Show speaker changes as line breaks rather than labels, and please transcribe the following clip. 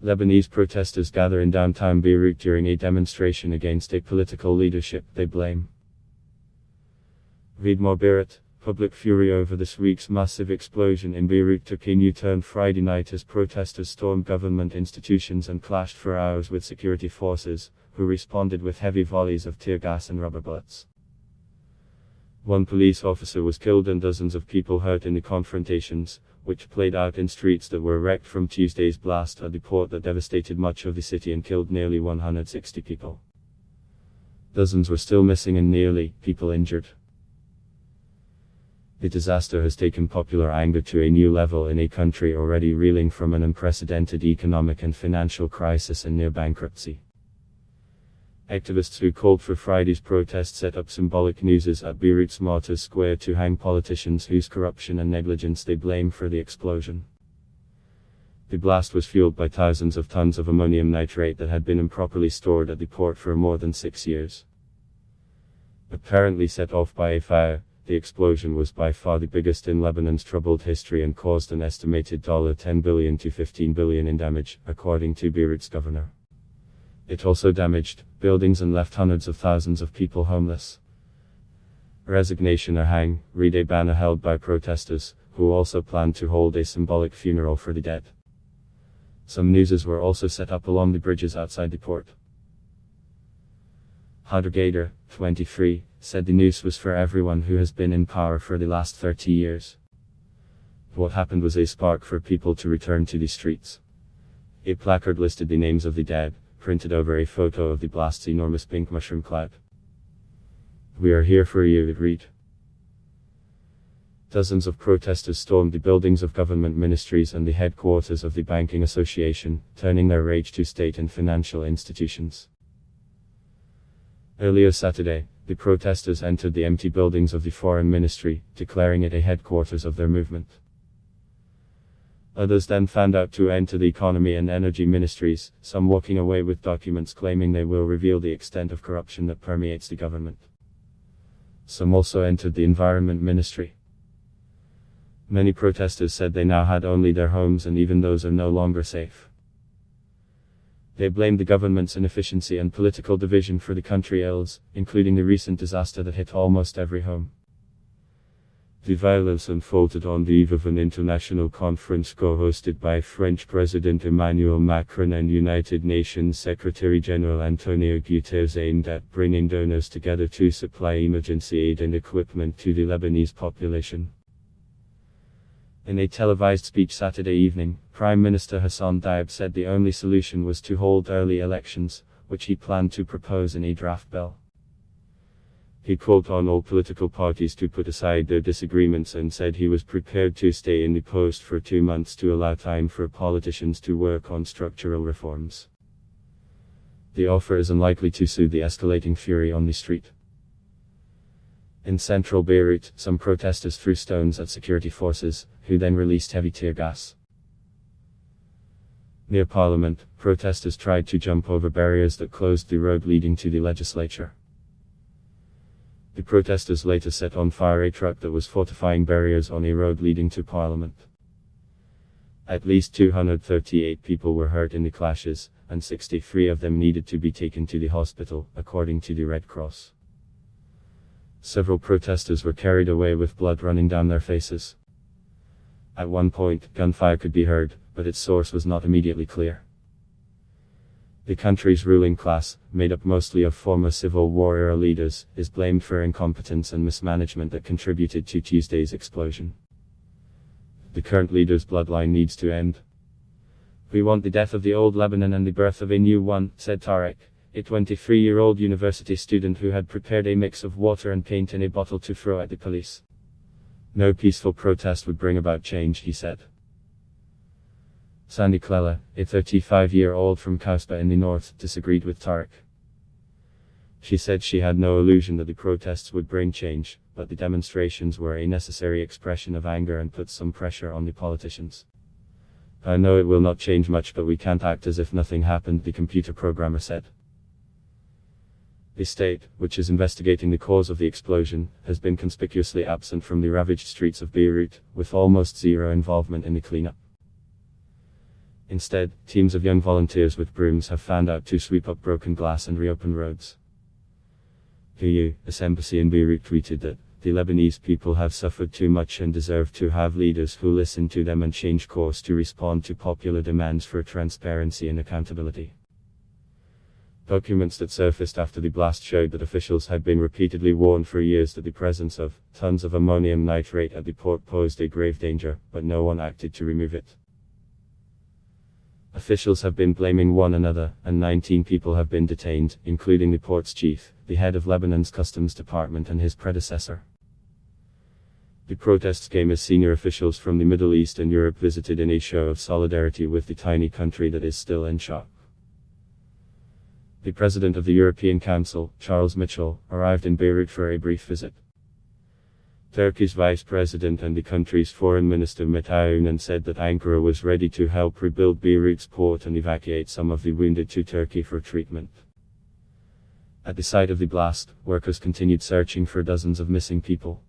Lebanese protesters gather in downtown Beirut during a demonstration against a political leadership they blame. Read MoreBEIRUT. Public fury over this week's massive explosion in Beirut took a new turn Friday night as protesters stormed government institutions and clashed for hours with security forces, who responded with heavy volleys of tear gas and rubber bullets. One police officer was killed and dozens of people hurt in the confrontations, which played out in streets that were wrecked from Tuesday's blast at the port that devastated much of the city and killed nearly 160 people. Dozens were still missing and nearly people injured. The disaster has taken popular anger to a new level in a country already reeling from an unprecedented economic and financial crisis and near bankruptcy. Activists who called for Friday's protest set up symbolic nooses at Beirut's Martyrs Square to hang politicians whose corruption and negligence they blame for the explosion. The blast was fueled by thousands of tons of ammonium nitrate that had been improperly stored at the port for more than 6 years. Apparently set off by a fire, the explosion was by far the biggest in Lebanon's troubled history and caused an estimated $10 billion to $15 billion in damage, according to Beirut's governor. It also damaged buildings and left hundreds of thousands of people homeless. Resignation or hang, read a banner held by protesters, who also planned to hold a symbolic funeral for the dead. Some nooses were also set up along the bridges outside the port. Gader, 23, said the noose was for everyone who has been in power for the last 30 years. What happened was a spark for people to return to the streets. A placard listed the names of the dead, printed over a photo of the blast's enormous pink mushroom cloud. "We are here for you," it read. Dozens of protesters stormed the buildings of government ministries and the headquarters of the banking association, turning their rage to state and financial institutions. Earlier Saturday, the protesters entered the empty buildings of the foreign ministry, declaring it a headquarters of their movement. Others then fanned out to enter the economy and energy ministries, some walking away with documents claiming they will reveal the extent of corruption that permeates the government. Some also entered the environment ministry. Many protesters said they now had only their homes and even those are no longer safe. They blamed the government's inefficiency and political division for the country's ills, including the recent disaster that hit almost every home. The violence unfolded on the eve of an international conference co-hosted by French President Emmanuel Macron and United Nations Secretary-General Antonio Guterres, aimed at bringing donors together to supply emergency aid and equipment to the Lebanese population. In a televised speech Saturday evening, Prime Minister Hassan Diab said the only solution was to hold early elections, which he planned to propose in a draft bill. He called on all political parties to put aside their disagreements and said he was prepared to stay in the post for 2 months to allow time for politicians to work on structural reforms. The offer is unlikely to soothe the escalating fury on the street. In central Beirut, some protesters threw stones at security forces, who then released heavy tear gas. Near Parliament, protesters tried to jump over barriers that closed the road leading to the legislature. The protesters later set on fire a truck that was fortifying barriers on a road leading to Parliament. At least 238 people were hurt in the clashes, and 63 of them needed to be taken to the hospital, according to the Red Cross. Several protesters were carried away with blood running down their faces. At one point, gunfire could be heard, but its source was not immediately clear. The country's ruling class, made up mostly of former Civil War-era leaders, is blamed for incompetence and mismanagement that contributed to Tuesday's explosion. The current leader's bloodline needs to end. "We want the death of the old Lebanon and the birth of a new one," said Tarek, a 23-year-old university student who had prepared a mix of water and paint in a bottle to throw at the police. "No peaceful protest would bring about change," he said. Sandy Clela, a 35-year-old from Kausba in the north, disagreed with Tarek. She said she had no illusion that the protests would bring change, but the demonstrations were a necessary expression of anger and put some pressure on the politicians. "I know it will not change much, but we can't act as if nothing happened," the computer programmer said. The state, which is investigating the cause of the explosion, has been conspicuously absent from the ravaged streets of Beirut, with almost zero involvement in the cleanup. Instead, teams of young volunteers with brooms have found out to sweep up broken glass and reopen roads. The U.S. Embassy in Beirut tweeted that the Lebanese people have suffered too much and deserve to have leaders who listen to them and change course to respond to popular demands for transparency and accountability. Documents that surfaced after the blast showed that officials had been repeatedly warned for years that the presence of tons of ammonium nitrate at the port posed a grave danger, but no one acted to remove it. Officials have been blaming one another, and 19 people have been detained, including the port's chief, the head of Lebanon's customs department, and his predecessor. The protests came as senior officials from the Middle East and Europe visited in a show of solidarity with the tiny country that is still in shock. The President of the European Council, Charles Michel, arrived in Beirut for a brief visit. Turkey's Vice President and the country's Foreign Minister met Aoun said that Ankara was ready to help rebuild Beirut's port and evacuate some of the wounded to Turkey for treatment. At the site of the blast, workers continued searching for dozens of missing people.